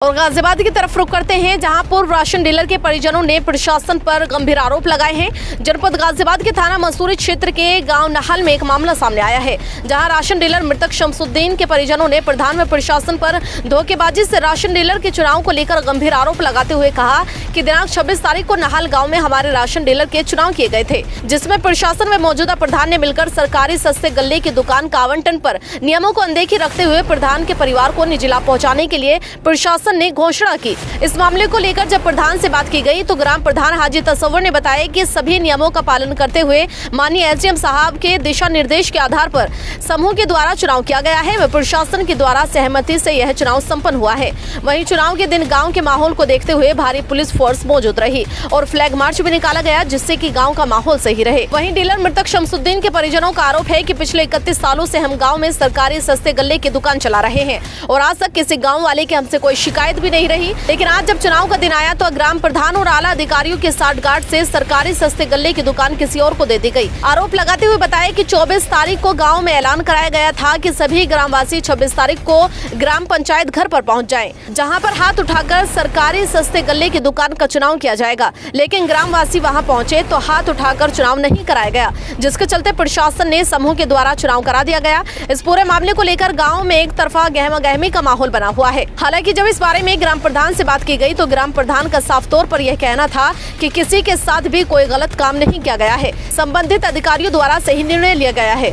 और गाजियाबाद की तरफ रुख करते हैं, जहां पूर्व राशन डीलर के परिजनों ने प्रशासन पर गंभीर आरोप लगाए हैं। जनपद गाजियाबाद के थाना मंसूरी क्षेत्र के गांव नहल में एक मामला सामने आया है, जहां राशन डीलर मृतक शमसुद्दीन के परिजनों ने प्रधान में प्रशासन पर धोखेबाजी से राशन डीलर के चुनाव को लेकर गंभीर आरोप लगाते हुए कहा कि दिनांक 26 तारीख को नहल गाँव में हमारे राशन डीलर के चुनाव किए गए थे, जिसमें प्रशासन व मौजूदा प्रधान ने मिलकर सरकारी सस्ते गल्ले की दुकान का आवंटन पर नियमों को अनदेखी रखते हुए प्रधान के परिवार को निजी लाभ पहुँचाने के लिए प्रशासन ने घोषणा की। इस मामले को लेकर जब प्रधान से बात की गई तो ग्राम प्रधान हाजी तसव्वुर ने बताया कि सभी नियमों का पालन करते हुए माननीय एसडीएम साहब के दिशा निर्देश के आधार पर समूह के द्वारा चुनाव किया गया है व प्रशासन के द्वारा सहमति से यह चुनाव संपन्न हुआ है। वहीं चुनाव के दिन गांव के माहौल को देखते हुए भारी पुलिस फोर्स मौजूद रही और फ्लैग मार्च भी निकाला गया, जिससे कि गाँव का माहौल सही रहे। वहीं डीलर मृतक शमसुद्दीन के परिजनों का आरोप है कि पिछले 31 सालों से हम गाँव में सरकारी सस्ते गल्ले की दुकान चला रहे हैं और आज तक किसी गाँव वाले की हमसे कोई शिकायत भी नहीं रही, लेकिन आज जब चुनाव का दिन आया तो ग्राम प्रधान और आला अधिकारियों के साठगांठ से सरकारी सस्ते गल्ले की दुकान किसी और को दे दी गई। आरोप लगाते हुए बताया कि 24 तारीख को गांव में ऐलान कराया गया था कि सभी ग्रामवासी 26 तारीख को ग्राम पंचायत घर पर पहुंच जाएं, जहां पर हाथ उठाकर सरकारी सस्ते गल्ले की दुकान का चुनाव किया जाएगा, लेकिन ग्रामवासी वहां पहुंचे तो हाथ उठाकर चुनाव नहीं कराया गया, जिसके चलते प्रशासन ने समूह के द्वारा चुनाव करा दिया गया। इस पूरे मामले को लेकर गाँव में एक तरफा गहमा-गहमी का माहौल बना हुआ है। हालांकि जब इस बारे में ग्राम प्रधान से बात की गई तो ग्राम प्रधान का साफ तौर पर यह कहना था कि किसी के साथ भी कोई गलत काम नहीं किया गया है, संबंधित अधिकारियों द्वारा सही निर्णय लिया गया है।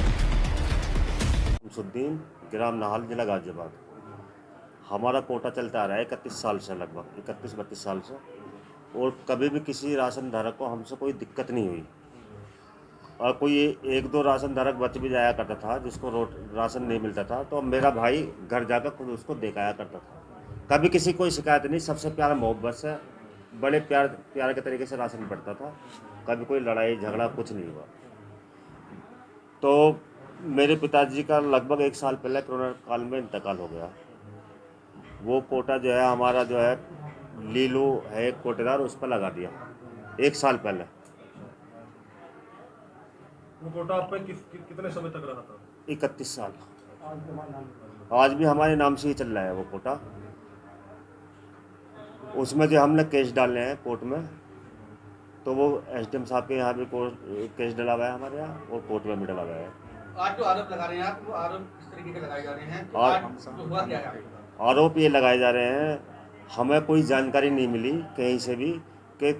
शमसुद्दीन, ग्राम नहल, जिला गाजियाबाद। हमारा कोटा चलता आ रहा है 31 साल से, लगभग 31-32 साल से, और कभी भी किसी राशन धारक को हमसे कोई दिक्कत नहीं हुई। और कोई एक दो राशन धारक बच भी जाया करता था जिसको राशन नहीं मिलता था, तो मेरा भाई घर जाकर खुद उसको देखाया करता था। कभी किसी कोई शिकायत नहीं, सबसे प्यारा मोहब्बत से बड़े प्यार के तरीके से राशन बढ़ता था। कभी कोई लड़ाई झगड़ा कुछ नहीं हुआ। तो मेरे पिताजी का लगभग 1 साल पहले कोरोना काल में इंतकाल हो गया। वो कोटा जो है हमारा जो है लीलू है एक कोटेदार, उस पर लगा दिया 1 साल पहले। वो कोटा आप पे कितने समय तक रहा था? 31 साल। आज भी हमारे नाम से ही चल रहा है वो कोटा। उसमें जो हमने केस डाले हैं कोर्ट में, तो वो एसडीएम साहब के यहाँ भी केस डला हुआ है हमारे यहाँ, और कोर्ट में भी डला हुआ है। आज जो आरोप लगा रहे हैं आप, वो आरोप किस तरीके के लगाए जा रहे हैं? तो आज जो हुआ क्या है? आरोप ये लगाए जा रहे हैं, हमें कोई जानकारी नहीं मिली कहीं से भी कि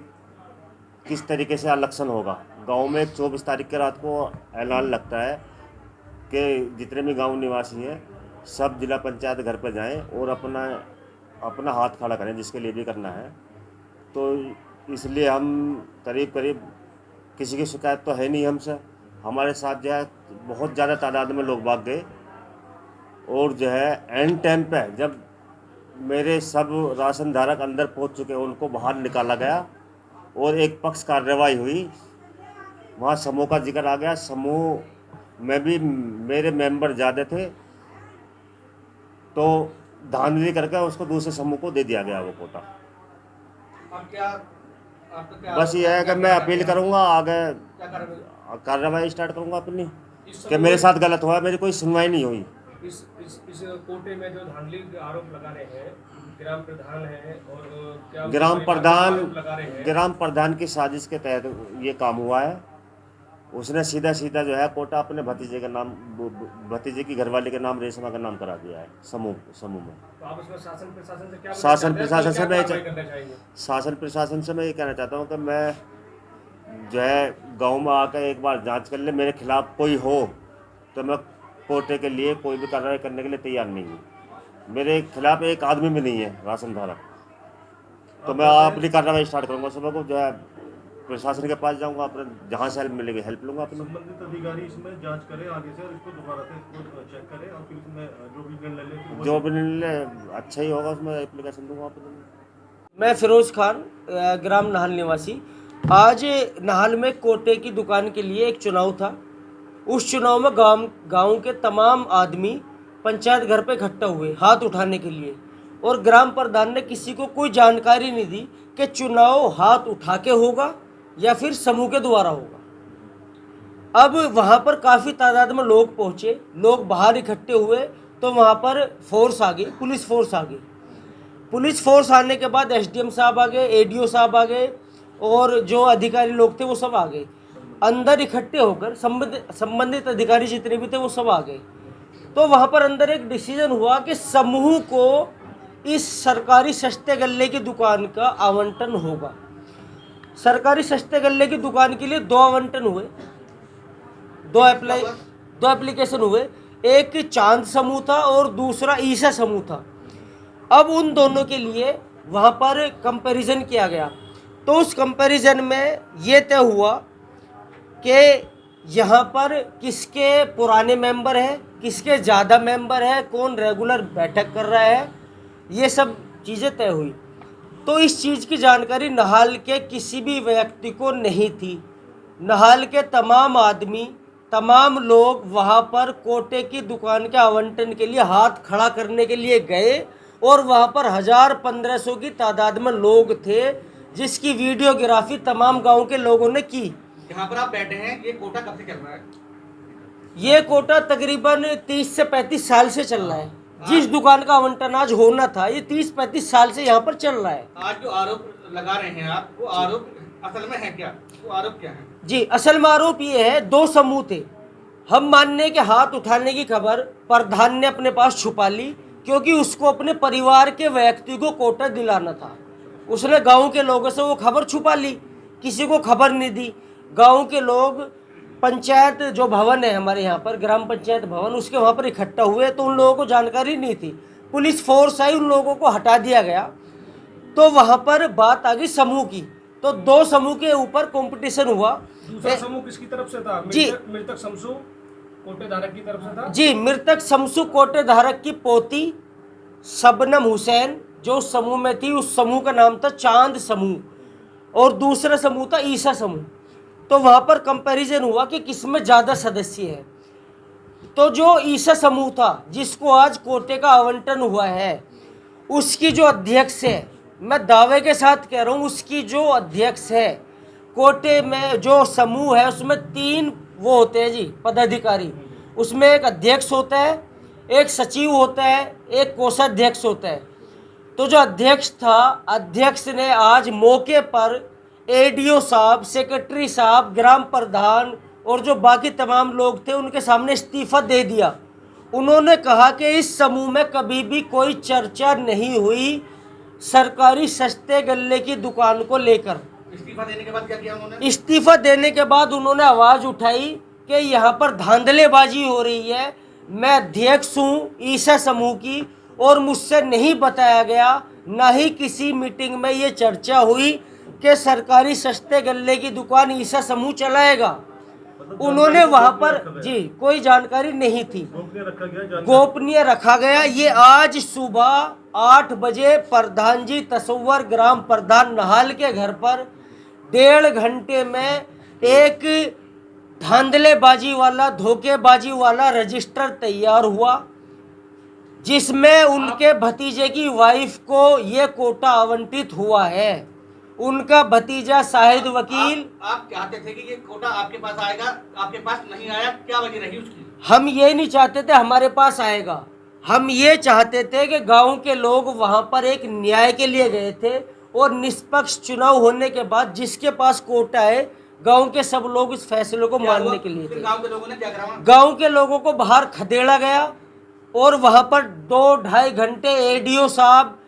किस तरीके से इलेक्शन होगा। गांव में 24 तारीख के रात को ऐलान लगता है कि जितने भी गांव निवासी हैं सब जिला पंचायत घर पर जाएं और अपना हाथ खड़ा करें, जिसके लिए भी करना है। तो इसलिए हम करीब किसी की शिकायत तो है नहीं हमसे। हमारे साथ जो है बहुत ज़्यादा तादाद में लोग भाग गए, और जो है एंड टाइम पे जब मेरे सब राशन धारक अंदर पहुंच चुके उनको बाहर निकाला गया और एक पक्ष कार्रवाई हुई। वहाँ समूह का जिक्र आ गया। समूह में भी मेरे मेंबर ज़्यादा थे, तो धांधली करके उसको दूसरे समूह को दे दिया गया वो कोटा। बस ये है कि मैं अपील करूंगा, आगे कार्रवाई स्टार्ट करूंगा अपनी, कि मेरे साथ गलत हुआ, मेरी कोई सुनवाई नहीं हुई। इस कोटे में जो धांधली आरोप लगा रहे हैं ग्राम प्रधान है, और क्या ग्राम प्रधान की साजिश के तहत ये काम हुआ है। उसने सीधा जो है कोटा अपने भतीजे का नाम, भतीजे की घरवाली के नाम, रेशमा का नाम करा दिया है समूह में। तो आप उसमें शासन प्रशासन से क्या शासन प्रशासन से मैं ये कहना चाहता हूँ कि मैं जो है गांव में आकर एक बार जांच कर ले, मेरे खिलाफ कोई हो तो मैं कोटे के लिए कोई भी कार्रवाई करने के लिए तैयार नहीं हूँ। मेरे खिलाफ एक आदमी भी नहीं है राशन धारक, तो मैं अपनी कार्रवाई स्टार्ट करूँगा। सुबह को जो है प्रशासन के पास जाऊंगा, अपने जहाँ से हेल्प मिलेगी हेल्प लूँगा अपने। संबंधित अधिकारी इसमें जांच करें आगे से, और इसको दोबारा से इसको चेक करें, और फिर इसमें जो भी निर्णय ले अच्छा ही होगा, उसमें एप्लीकेशन दूँगा अपने। मैं फिरोज खान, ग्राम नहल निवासी। आज नहल में कोटे की दुकान के लिए एक चुनाव था। उस चुनाव में गांव के तमाम आदमी पंचायत घर पे इकट्ठा हुए हाथ उठाने के लिए, और ग्राम प्रधान ने किसी को कोई जानकारी नहीं दी कि चुनाव हाथ उठा के होगा या फिर समूह के द्वारा होगा। अब वहाँ पर काफ़ी तादाद में लोग पहुँचे, लोग बाहर इकट्ठे हुए, तो वहाँ पर फोर्स आ गई, पुलिस फोर्स आ गई। पुलिस फोर्स आने के बाद एसडीएम साहब आ गए, एडीओ साहब आ गए और जो अधिकारी लोग थे वो सब आ गए। अंदर इकट्ठे होकर संबंधित अधिकारी जितने भी थे वो सब आ गए। तो वहाँ पर अंदर एक डिसीजन हुआ कि समूह को इस सरकारी सस्ते गल्ले की दुकान का आवंटन होगा। सरकारी सस्ते गल्ले की दुकान के लिए 2 आवंटन हुए, 2 एप्लीकेशन हुए। एक चांद समूह था और दूसरा ईसा समूह था। अब उन दोनों के लिए वहाँ पर कंपैरिजन किया गया। तो उस कंपैरिजन में ये तय हुआ कि यहाँ पर किसके पुराने मेंबर है, किसके ज़्यादा मेंबर है, कौन रेगुलर बैठक कर रहा है, ये सब चीज़ें तय हुई। तो इस चीज़ की जानकारी नहाल के किसी भी व्यक्ति को नहीं थी। नहाल के तमाम आदमी, तमाम लोग वहाँ पर कोटे की दुकान के आवंटन के लिए हाथ खड़ा करने के लिए गए और वहाँ पर 1000-1500 की तादाद में लोग थे, जिसकी वीडियोग्राफी तमाम गांव के लोगों ने की। यहाँ पर आप बैठे हैं, ये कोटा कब से चल रहा है? ये कोटा तकरीबन 30 से 35 साल से चल रहा है। जिस दुकान का आवंटन आज होना था, ये 30-35 साल से यहाँ पर चल रहा है। आज जो आरोप लगा रहे हैं आप, वो आरोप असल में है क्या? वो आरोप क्या है? जी, असल में आरोप ये है, 2 समूह थे। हम मानने के हाथ उठाने की खबर प्रधान ने अपने पास छुपा ली, क्योंकि उसको अपने परिवार के व्यक्ति को कोटा दिलाना था। उसने गांव के लोगों से वो खबर छुपा ली, किसी को खबर नहीं दी। गांव के लोग पंचायत जो भवन है हमारे यहाँ पर, ग्राम पंचायत भवन, उसके वहाँ पर इकट्ठा हुए, तो उन लोगों को जानकारी नहीं थी। पुलिस फोर्स आई, उन लोगों को हटा दिया गया। तो वहाँ पर बात आ गई समूह की। तो 2 समूह के ऊपर कंपटीशन हुआ। दूसरा समूह किसकी तरफ से था? जी, मृतक शमसू कोटेधारक की तरफ से था। जी, मृतक शमसू कोटेधारक की पोती शबनम हुसैन जो समूह में थी, उस समूह का नाम था चांद समूह, और दूसरा समूह था ईसा समूह। तो वहाँ पर कंपैरिजन हुआ कि किसमें ज़्यादा सदस्य है। तो जो ईसा समूह था, जिसको आज कोटे का आवंटन हुआ है, उसकी जो अध्यक्ष है, मैं दावे के साथ कह रहा हूँ, उसकी जो अध्यक्ष है, कोटे में जो समूह है उसमें 3 वो होते हैं जी पदाधिकारी। उसमें एक अध्यक्ष होता है, एक सचिव होता है, एक कोषाध्यक्ष होता है। तो जो अध्यक्ष था, अध्यक्ष ने आज मौके पर एडीओ साहब, सेक्रेटरी साहब, ग्राम प्रधान और जो बाकी तमाम लोग थे उनके सामने इस्तीफा दे दिया। उन्होंने कहा कि इस समूह में कभी भी कोई चर्चा नहीं हुई सरकारी सस्ते गल्ले की दुकान को लेकर। इस्तीफा देने के बाद क्या किया उन्होंने? इस्तीफा देने के बाद उन्होंने आवाज़ उठाई कि यहाँ पर धांधलेबाजी हो रही है, मैं अध्यक्ष हूँ ईसा समूह की और मुझसे नहीं बताया गया, ना ही किसी मीटिंग में ये चर्चा हुई कि सरकारी सस्ते गल्ले की दुकान ईसा समूह चलाएगा। उन्होंने वहाँ पर जी कोई जानकारी नहीं थी, गोपनीय रखा गया। ये आज सुबह 8 बजे प्रधान जी तसव्वर ग्राम प्रधान नहाल के घर पर 1.5 घंटे में एक धांधलेबाजी वाला, धोखेबाजी वाला रजिस्टर तैयार हुआ, जिसमें उनके भतीजे की वाइफ को ये कोटा आवंटित हुआ है। उनका भतीजा शाहिद वकील। आप चाहते थे कि ये कोटा आपके पास आएगा, आपके पास नहीं आया, क्या वजह रही उसकी? हम ये नहीं चाहते थे हमारे पास आएगा, हम ये चाहते थे कि गांव के लोग वहां पर एक न्याय के लिए गए थे और निष्पक्ष चुनाव होने के बाद जिसके पास कोटा है, गांव के सब लोग इस फैसले को मानने के लिए थे। गांव के लोगों ने क्या करा? गांव के लोगों को बाहर खदेड़ा गया और वहां पर 2-2.5 घंटे एडीओ साहब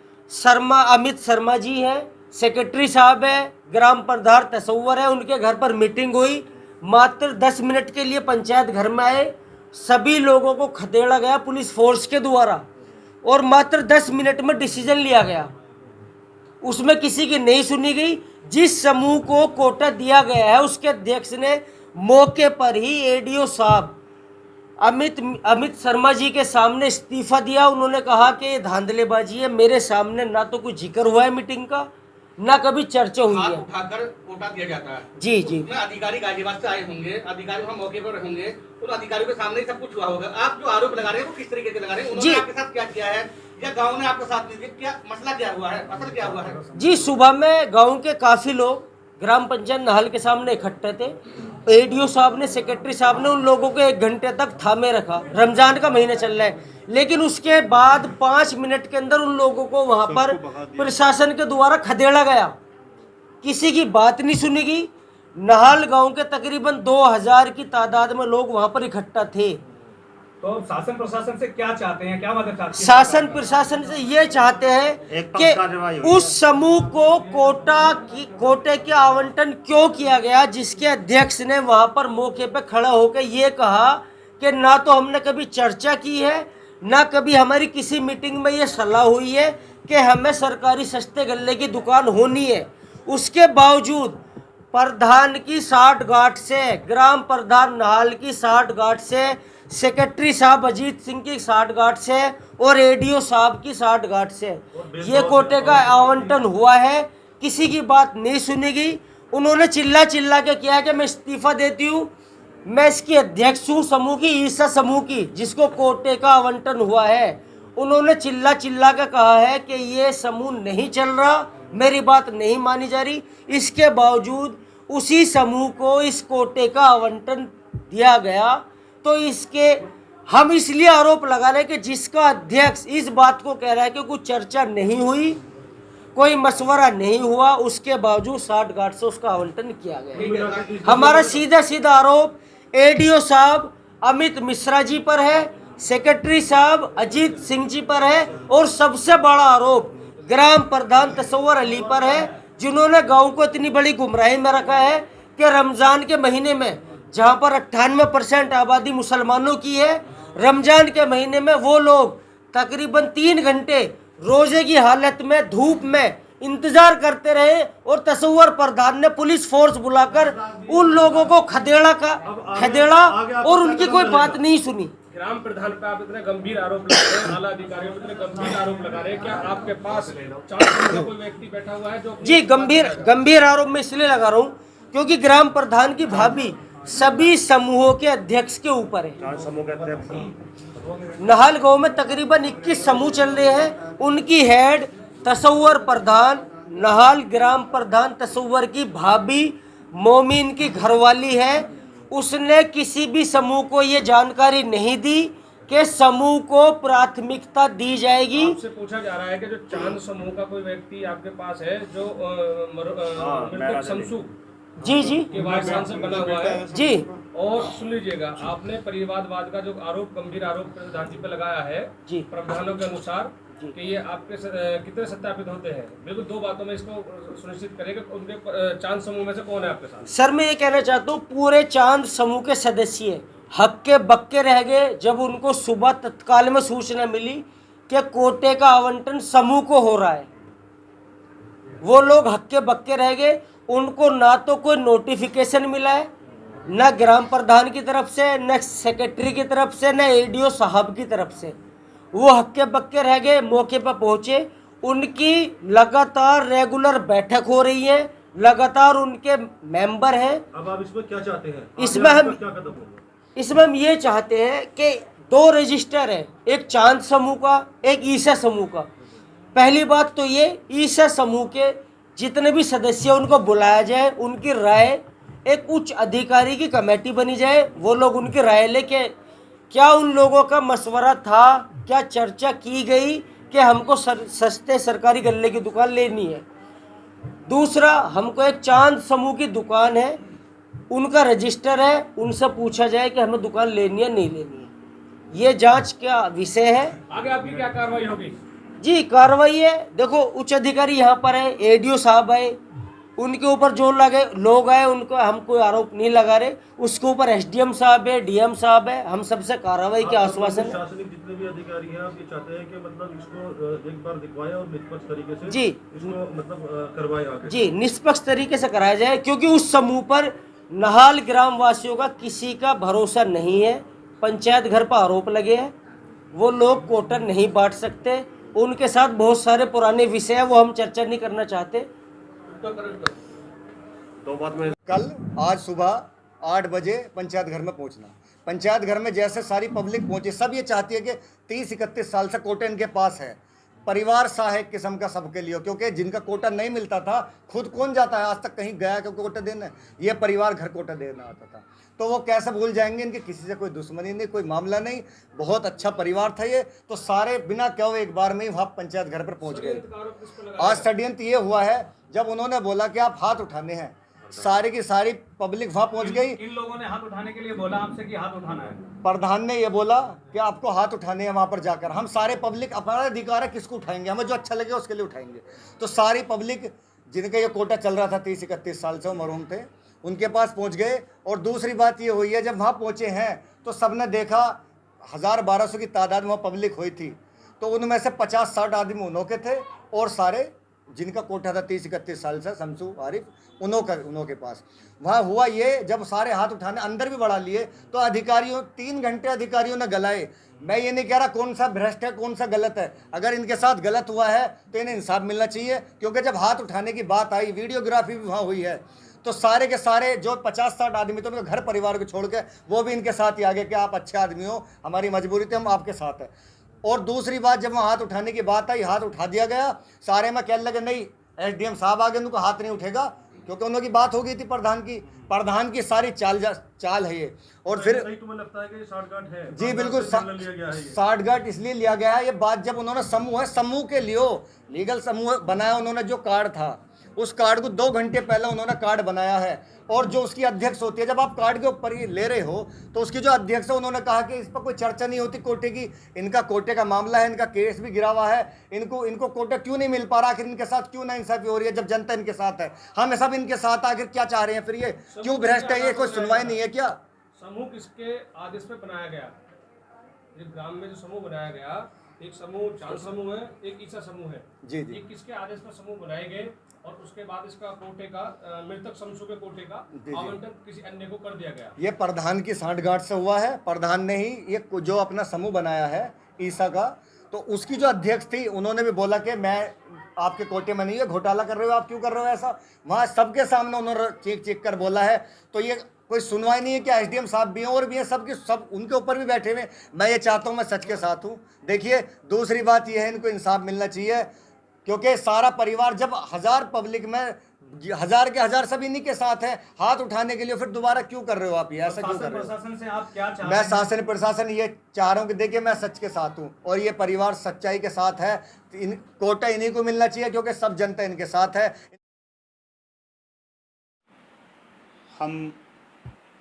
अमित शर्मा जी हैं, सेक्रेटरी साहब है, ग्राम प्रधान तसव्वर है, उनके घर पर मीटिंग हुई। मात्र 10 मिनट के लिए पंचायत घर में आए, सभी लोगों को खदेड़ा गया पुलिस फोर्स के द्वारा और मात्र 10 मिनट में डिसीजन लिया गया। उसमें किसी की नहीं सुनी गई। जिस समूह को कोटा दिया गया है उसके अध्यक्ष ने मौके पर ही एडीओ साहब अमित शर्मा जी के सामने इस्तीफा दिया। उन्होंने कहा कि ये धांधलेबाजी है, मेरे सामने ना तो कोई जिक्र हुआ है मीटिंग का, ना कभी चर्चा हुई है। उठाकर कोटा दिया जाता है। जी जी, अधिकारी गाजियाबाद से आए होंगे, अधिकारी हम मौके पर रहेंगे, तो अधिकारियों के सामने सब कुछ हुआ होगा। आप जो आरोप लगा रहे हैं वो किस तरीके के लगा रहे हैं? उन्होंने आपके साथ क्या किया है या गांव ने आपके साथ नहीं किया? क्या मसला क्या हुआ है, असल क्या हुआ है? जी, सुबह में गांव के काफी लोग ग्राम पंचायत नहल के सामने इकट्ठे थे। एडीओ साहब ने, सेक्रेटरी साहब ने उन लोगों को 1 घंटे तक थामे रखा। रमजान का महीना चल रहा है, लेकिन उसके बाद 5 मिनट के अंदर उन लोगों को वहां पर प्रशासन के द्वारा खदेड़ा गया। किसी की बात नहीं सुनी गई। नहाल गांव के तकरीबन 2000 की तादाद में लोग वहां पर इकट्ठा थे। तो शासन प्रशासन से क्या चाहते हैं, क्या मदद चाहते हैं? शासन प्रशासन से ये चाहते हैं एक पक्ष कार्यवाही कि हुई उस समूह को कोटे के आवंटन क्यों किया गया, जिसके अध्यक्ष ने वहां पर मौके पर खड़ा होकर ये कहा कि ना तो हमने कभी चर्चा की है, ना कभी हमारी किसी मीटिंग में ये सलाह हुई है कि हमें सरकारी सस्ते गल्ले की दुकान होनी है। उसके बावजूद प्रधान की साठगांठ से, ग्राम प्रधान नहाल की साठगांठ से, सेक्रेटरी साहब अजीत सिंह की साठगांठ से और एडीओ साहब की साठगांठ से ये कोटे का आवंटन हुआ है। किसी की बात नहीं सुनी गई। उन्होंने चिल्ला चिल्ला के किया कि मैं इस्तीफा देती हूँ, मैं इसकी अध्यक्ष हूँ समूह की, ईसा समूह की, जिसको कोटे का आवंटन हुआ है। उन्होंने चिल्ला चिल्ला के कहा है कि ये समूह नहीं चल रहा, मेरी बात नहीं मानी जा रही। इसके बावजूद उसी समूह को इस कोटे का आवंटन दिया गया। तो इसके हम इसलिए आरोप लगा रहे हैं कि जिसका अध्यक्ष इस बात को कह रहा है कि कुछ चर्चा नहीं हुई, कोई मशवरा नहीं हुआ, उसके बावजूद साठगांठ से उसका आवंटन किया गया। हमारा सीधा सीधा आरोप एडीओ साहब अमित मिश्रा जी पर है, सेक्रेटरी साहब अजीत सिंह जी पर है, और सबसे बड़ा आरोप ग्राम प्रधान तसव्वुर अली पर है, जिन्होंने गांव को इतनी बड़ी गुमराही में रखा है कि रमजान के महीने में जहां पर 98% आबादी मुसलमानों की है, रमजान के महीने में वो लोग तकरीबन 3 घंटे रोजे की हालत में धूप में इंतजार करते रहे और तसव्वुर प्रधान ने पुलिस फोर्स बुलाकर उन लोगों को खदेड़ा और उनकी कोई बात नहीं सुनी। ग्राम प्रधान पे आप इतने गंभीर आरोप लगा रहे हैं, आला अधिकारियों पे इतने गंभीर आरोप लगा रहे हैं, क्या आपके पास 4 कोई व्यक्ति बैठा हुआ है जो जी गंभीर आरोप में इसलिए लगा रहा हूँ क्योंकि ग्राम प्रधान की भाभी सभी समूहों के अध्यक्ष के ऊपर है। समूह के अध्यक्ष नहाल गांव में तकरीबन 21 समूह चल रहे हैं। उनकी हेड तसव्वुर प्रधान, नहाल ग्राम प्रधान तसव्वुर की भाभी मोमिन की घरवाली है। उसने किसी भी समूह को ये जानकारी नहीं दी कि समूह को प्राथमिकता दी जाएगी। आपसे पूछा जा रहा है कि जो चांद समूह का कोई व्यक्ति आपके पास है जो मृतक शमसू जी के वाइस सांसद बना हुआ है जी, और सुन लीजिएगा, आपने परिवारवाद का जो आरोप गंभीर आरोप प्रधान जी पे लगाया है जी, प्रावधानों के अनुसार कि ये आपके कितने सत्यापित होते हैं, बिल्कुल 2 बातों में इसको सुनिश्चित करें कि उनके चांद समूह में से कौन है आपके साथ। सर मैं ये कहना चाहता हूँ पूरे चांद समूह के सदस्य हक्के बक्के रह गए जब उनको सुबह तत्काल में सूचना मिली कि कोटे का आवंटन समूह को हो रहा है। वो लोग हक्के बक्के रह गए। उनको ना तो कोई नोटिफिकेशन मिला है, न ग्राम प्रधान की तरफ से, न सेक्रेटरी की तरफ से, न एडीओ साहब की तरफ से। वो हक्के बक्के रह गए। मौके पर पहुंचे, उनकी लगातार रेगुलर बैठक हो रही है, लगातार उनके मेंबर हैं। अब आप इसमें क्या चाहते हैं? इसमें हम क्या कदम होगा? इसमें हम ये चाहते हैं कि 2 रजिस्टर है, एक चांद समूह का, एक ईसा समूह का। पहली बात तो ये ईसा समूह के जितने भी सदस्य उनको बुलाया जाए, उनकी राय एक उच्च अधिकारी की कमेटी बनी जाए, वो लोग उनकी राय लेके क्या उन लोगों का मशवरा था, क्या चर्चा की गई कि हमको सस्ते सरकारी गल्ले की दुकान लेनी है। दूसरा, हमको एक चांद समूह की दुकान है, उनका रजिस्टर है, उनसे पूछा जाए कि हमें दुकान लेनी है नहीं लेनी है। ये जांच का विषय है। आगे आपकी क्या कार्रवाई होगी? जी कार्रवाई है, देखो उच्च अधिकारी यहाँ पर है, एडीओ साहब आए, उनके ऊपर जो लोग आए उनको हम कोई आरोप नहीं लगा रहे। उसके ऊपर एसडीएम साहब है, डीएम साहब है, हम सबसे कार्रवाई के आश्वासन। प्रशासनिक जितने भी अधिकारी हैं आप ये चाहते हैं कि मतलब इसको एक बार दिखवाएं और निष्पक्ष तरीके से जी इसको मतलब करवाएं आगे। जी निष्पक्ष तरीके से कराया जाए, क्योंकि उस समूह पर नहाल ग्राम वासियों का किसी का भरोसा नहीं है। पंचायत घर पर आरोप लगे हैं, वो लोग कोटा नहीं बांट सकते, उनके साथ बहुत सारे पुराने विषय हैं, वो हम चर्चा नहीं करना चाहते। दो बात में कल आज सुबह 8 बजे पंचायत घर में पहुंचना। पंचायत घर में जैसे सारी पब्लिक पहुंची, सब ये चाहती है कि 30-31 साल से कोटे इनके पास है, परिवार सा है एक किस्म का सबके लिए, क्योंकि जिनका कोटा नहीं मिलता था खुद कौन जाता है आज तक कहीं गया कि कोटा देने, ये परिवार घर कोटा देना आता था, तो वो कैसे भूल जाएंगे। इनके किसी से कोई दुश्मनी नहीं, कोई मामला नहीं, बहुत अच्छा परिवार था ये। तो सारे बिना क्या हुए एक बार में ही वहाँ पंचायत घर पर पहुँच गए। आज षड्यंत्र ये हुआ है, जब उन्होंने बोला कि आप हाथ उठाने हैं, सारी की सारी पब्लिक वहाँ पहुँच गई। इन लोगों ने हाथ उठाने के लिए बोला आपसे कि हाथ उठाना है? प्रधान ने ये बोला कि आपको हाथ उठाने हैं वहाँ पर जाकर। हम सारे पब्लिक, अपना अधिकार है, किसको उठाएंगे, हमें जो अच्छा लगे उसके लिए उठाएंगे। तो सारी पब्लिक जिनका ये कोटा चल रहा था 30-31 साल से, वो मरहूम थे, उनके पास पहुँच गए। और दूसरी बात ये हुई है, जब वहाँ पहुँचे हैं तो सबने देखा 1000-1200 की तादाद में पब्लिक हुई थी, तो उनमें से 50-60 आदमी उन्हों के थे और सारे जिनका कोटा था 30-31 साल से, शमसू आरिफ, उन्हों के पास। वहाँ हुआ ये, जब सारे हाथ उठाने अंदर भी बढ़ा लिए तो अधिकारियों 3 घंटे अधिकारियों ने गलाए। मैं ये नहीं कह रहा कौन सा भ्रष्ट है कौन सा गलत है, अगर इनके साथ गलत हुआ है तो इन्हें इंसाफ मिलना चाहिए। क्योंकि जब हाथ उठाने की बात आई, वीडियोग्राफी भी वहाँ हुई है, तो सारे के सारे जो 50-60 आदमी थे, उनके घर परिवार को छोड़ के वो भी इनके साथ ही आ गए कि आप अच्छे आदमी हो, हमारी मजबूरी थी, हम आपके साथ हैं। और दूसरी बात, जब वहाँ हाथ उठाने की बात आई, हाथ उठा दिया गया। सारे में कहने लगे नहीं SDM साहब आगे उनको हाथ नहीं उठेगा, क्योंकि उनकी बात हो गई थी प्रधान की सारी चाल है ये। और फिर तुम्हें लगता है कि शॉर्टकट है? जी बिल्कुल, शॉर्टकट इसलिए लिया गया है। ये बात जब उन्होंने समूह के लिए लीगल समूह बनाया, उन्होंने जो कार्ड था उस कार्ड को 2 घंटे पहले उन्होंने कार्ड बनाया है। और जो उसकी अध्यक्ष होती है, जब आप कार्ड के ऊपर ही ले रहे हो तो उसकी जो अध्यक्ष है, उन्होंने कहा कि इस पर कोई चर्चा नहीं होती कोटे की, इनका कोटे का मामला है, इनका केस भी गिरा हुआ है, इनको कोटा क्यों नहीं मिल पा रहा, आखिर इनके साथ क्यों नाइंसाफी हो रही है जब जनता इनके साथ है, हम सब इनके साथ, आखिर क्या चाह रहे हैं फिर, ये क्यों भ्रष्ट है, ये कोई सुनवाई नहीं है क्या? समूह किसके आदेश पे बनाया गया? ये ग्राम में जो समूह बनाया गया, एक समूह चांद समूह है, एक ईसा समूह है। जी जी। ये किसके आदेश पर समूह बनाए गए और उसके बाद इसका कोटे का मृतक शमसू के कोटे का आवंटन किसी अन्य को कर दिया गया? ये प्रधान की सांठगांठ से हुआ है। प्रधान ने ही ये जो अपना समूह बनाया है ईसा का, तो उसकी जो अध्यक्ष थी, उन्होंने भी बोला कि मैं आपके कोटे में नहीं है, घोटाला कर रहे हो, आप क्यों कर रहे हो ऐसा। वहाँ सबके सामने उन्होंने चीख कर बोला है। तो ये कोई सुनवाई नहीं है कि SDM साहब भी हैं और भी हैं, सब उनके ऊपर भी बैठे हुए। मैं ये चाहता हूँ, मैं सच के साथ हूँ। देखिए, दूसरी बात ये है, इनको इंसाफ मिलना चाहिए, क्योंकि सारा परिवार, जब 1000 पब्लिक में 1000 के 1000 सब इन्हीं के साथ हैं हाथ उठाने के लिए, फिर दोबारा क्यों कर रहे हो आप ये, ऐसा क्यों कर रहे हो? प्रशासन से आप क्या चाह रहे मैं हैं? शासन प्रशासन ये चाह रहा हूँ कि देखिए, मैं सच के साथ हूँ और ये परिवार सच्चाई के साथ है। कोटा इन्हीं को मिलना चाहिए, क्योंकि सब जनता इनके साथ है। हम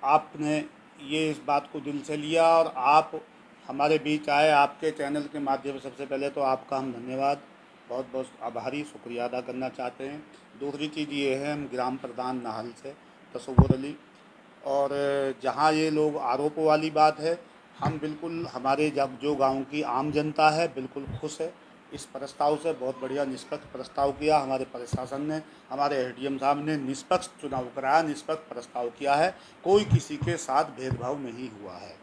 आपने ये इस बात को दिल से लिया और आप हमारे बीच आए, आपके चैनल के माध्यम से सबसे पहले तो आपका हम धन्यवाद, बहुत बहुत आभारी, शुक्रिया अदा करना चाहते हैं। दूसरी चीज़ ये है, हम ग्राम प्रधान नाहल से तसव्वुर अली, और जहाँ ये लोग आरोपों वाली बात है, हम बिल्कुल, हमारे जब जो गांव की आम जनता है बिल्कुल खुश है इस प्रस्ताव से। बहुत बढ़िया निष्पक्ष प्रस्ताव किया हमारे प्रशासन ने, हमारे SDM साहब ने निष्पक्ष चुनाव कराया, निष्पक्ष प्रस्ताव किया है, कोई किसी के साथ भेदभाव नहीं हुआ है।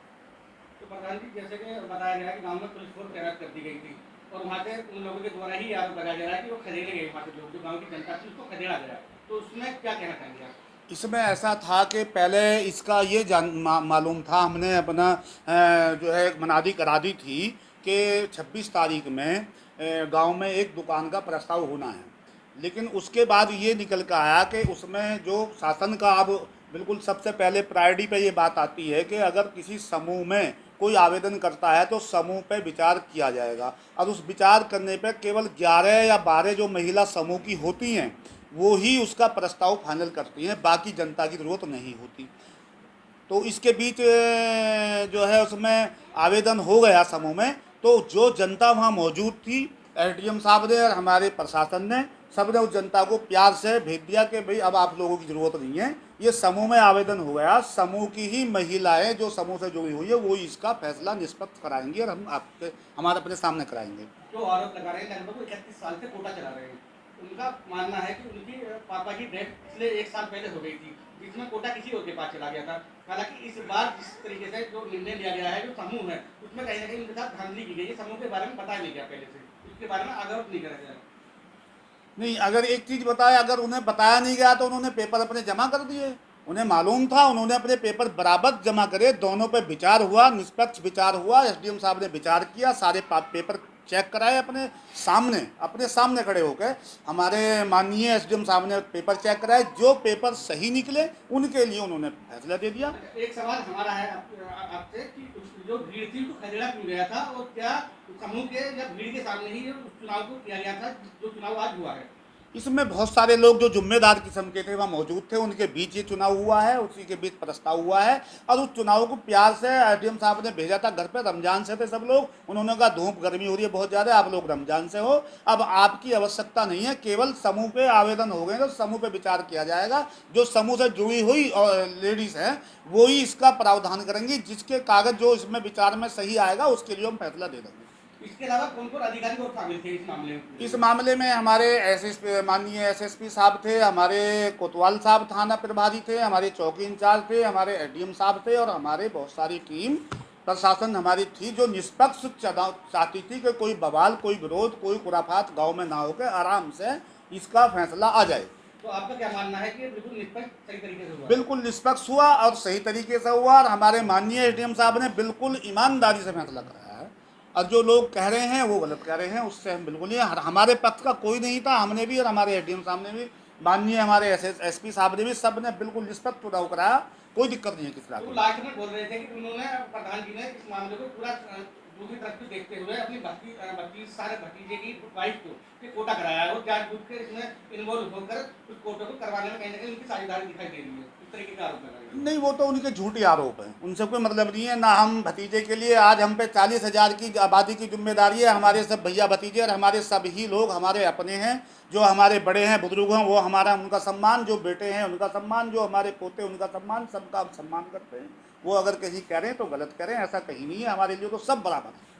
तो प्रधान जी, जैसे कि बताया गया कि गांव में पुलिस फोर्स तैनात कर दी गई थी और वहाँ से उन लोगों के द्वारा ही आरोप लगाया जा रहा है कि वो खदेड़े गए, वहाँ से लोग जो गाँव की जनता थी उसको खदेड़ा गया, तो उसमें क्या कहना चाहेंगे आप? इसमें ऐसा था कि पहले इसका ये मालूम था, हमने अपना जो है मनादी करा दी थी कि 26 तारीख में गांव में एक दुकान का प्रस्ताव होना है, लेकिन उसके बाद ये निकल कर आया कि उसमें जो शासन का अब बिल्कुल सबसे पहले प्रायोरिटी पे ये बात आती है कि अगर किसी समूह में कोई आवेदन करता है तो समूह पे विचार किया जाएगा, और उस विचार करने पे केवल 11 या 12 जो महिला समूह की होती हैं वो ही उसका प्रस्ताव फाइनल करती हैं, बाकी जनता की ज़रूरत नहीं होती। तो इसके बीच जो है उसमें आवेदन हो गया समूह में, तो जो जनता वहाँ मौजूद थी, SDM साहब ने और हमारे प्रशासन ने, सब ने उस जनता को प्यार से भेज दिया कि भाई अब आप लोगों की ज़रूरत नहीं है, ये समूह में आवेदन हो गया, समूह की ही महिलाएं जो समूह से जुड़ी हुई है वो इसका फैसला निष्पक्ष कराएंगी और हम हमारे अपने सामने कराएंगे। जो आरोप लगा रहे हैं, लगभग 31 साल से कोटा चला रहे हैं, उनका मानना है कि उनकी पापा की डेथ पिछले 1 साल पहले हो गई थी, जिसमें कोटा किसी और के पास चला गया था। हालांकि इस बार जिस तरीके से जो निर्णय लिया गया है, जो समूह है, उसमें कहीं ना कहीं उनके साथ धांधली की गई है, समूह के बारे में बताया नहीं गया पहले से, उसके बारे में आगाह नहीं करा गया। नहीं, अगर एक चीज़ बताए, अगर उन्हें बताया नहीं गया तो उन्होंने पेपर अपने जमा कर दिए, उन्हें मालूम था, उन्होंने अपने पेपर बराबर जमा करे, दोनों पे विचार हुआ, निष्पक्ष विचार हुआ, SDM साहब ने विचार किया, सारे पेपर चेक कराए अपने सामने खड़े होकर। हमारे माननीय एसडीएम साहब ने पेपर चेक कराए, जो पेपर सही निकले उनके लिए उन्होंने फैसला दे दिया। एक सवाल हमारा है आपसे कि जो भीड़ थी उसको खदेड़ा क्यों गया था, और क्या समूह के या भीड़ के सामने ही चुनाव को किया गया था, जो चुनाव आज हुआ है? इसमें बहुत सारे लोग जो जिम्मेदार किस्म के थे वहाँ मौजूद थे, उनके बीच ये चुनाव हुआ है, उसी के बीच प्रस्ताव हुआ है। और उस चुनाव को प्यार से एसडीएम साहब ने भेजा था घर पे। रमजान से थे सब लोग, उन्होंने कहा धूप गर्मी हो रही है बहुत ज़्यादा, आप लोग रमजान से हो, अब आपकी आवश्यकता नहीं है, केवल समूह पे आवेदन हो गए तो समूह पे विचार किया जाएगा। जो समूह से जुड़ी हुई लेडीज़ हैं वो ही इसका प्रावधान करेंगी, जिसके कागज जो इसमें विचार में सही आएगा उसके लिए हम फैसला दे देंगे। इसके अलावा कौन कौन अधिकारी और शामिल थे इस मामले में? इस मामले में हमारे माननीय एसएसपी साहब थे, हमारे कोतवाल साहब थाना प्रभारी थे, हमारे चौकी इंचार्ज थे, हमारे एडीएम साहब थे, और हमारे बहुत सारी टीम प्रशासन हमारी थी जो निष्पक्ष चाहती थी कि कोई बवाल, कोई विरोध, कोई खुराफात गांव में ना होकर आराम से इसका फैसला आ जाए। तो आपका क्या मानना है कि बिल्कुल निष्पक्ष सही तरीके से हुआ? बिल्कुल निष्पक्ष हुआ और सही तरीके से हुआ, और हमारे माननीय एसडीएम साहब ने बिल्कुल ईमानदारी से फैसला कराया है। और जो लोग कह रहे हैं वो गलत कह रहे हैं, उससे हम बिल्कुल ही, हमारे पक्ष का कोई नहीं था। हमने भी और हमारे एडीएम साहब ने भी, माननीय हमारे एसपी साहब ने भी, सब ने बिल्कुल निष्पक्ष चुनाव कराया, कोई दिक्कत नहीं है किसी तो लास्ट में बोल रहे थे कि उन्होंने, प्रधान जी ने इस मामले को पूरा दूसरी तरफ से देखते हुए अपनी भतीजे की वाइफ को कोटा कराया है, और जानबूझ के इसमें इन्वॉल्व होकर उस कोटे को करवाने में कहीं ना कहीं उनकी साझेदारी दिखाई दे रही है। इस तरीके का आरोप लगा रहे हैं। नहीं, वो तो उनके झूठे आरोप हैं, उनसे कोई मतलब नहीं है। ना हम भतीजे के लिए, आज हम पे 40,000 की आबादी की जिम्मेदारी है। हमारे सब भैया भतीजे और हमारे सभी लोग हमारे अपने हैं। जो हमारे बड़े हैं, बुजुर्ग हैं, वो हमारा उनका सम्मान, जो बेटे हैं उनका सम्मान, जो हमारे पोते उनका सम्मान, सबका हम सम्मान करते हैं। वो अगर कहीं कह रहे हैं तो गलत करें, ऐसा कहीं नहीं है। हमारे लिए तो सब बराबर है।